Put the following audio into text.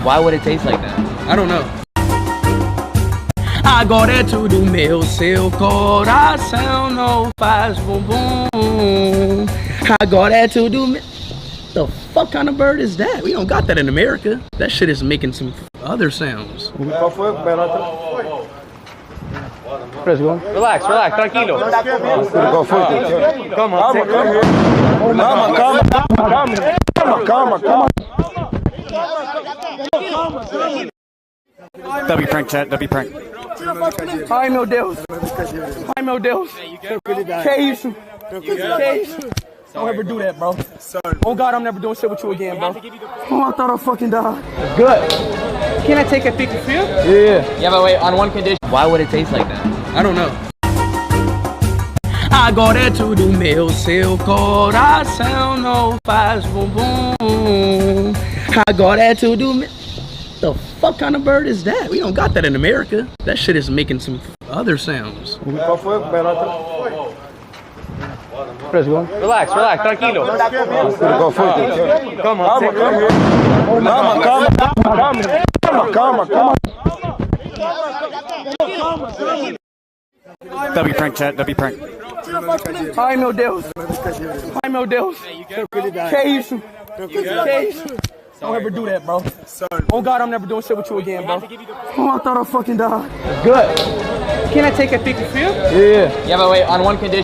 Why would it taste like that? I don't know. Agora é tudo meu, seu coração não faz bumbum. Agora é tudo meu. The fuck kind of bird is that? We don't got that in America. That shit is making some other sounds. Qual foi? Relax, tranquilo. Qual foi? Calma. W prank chat, W prank. Ai meu Deus. Que isso? Don't ever do that, bro. Oh God, I'm never doing shit with you again, bro. Oh, I thought I fucking died. Good. Can I take a peek of you? Yeah, but wait, on one condition. Why would it taste like that? I don't know. Agora é tudo meu, seu coração não faz bumbum. Agora é tudo meu. The fuck kind of bird is that? We don't got that in America. That shit is making some other sounds. Qual foi? Relax, tranquilo. Qual foi? Calma. W prank chat, W prank. Ai meu Deus. Que isso? Don't ever do that, bro. Oh God, I'm never doing shit with you again, bro. Oh, I thought I fucking died. Good. Can I take a peek of you? Yeah, but wait, on one condition.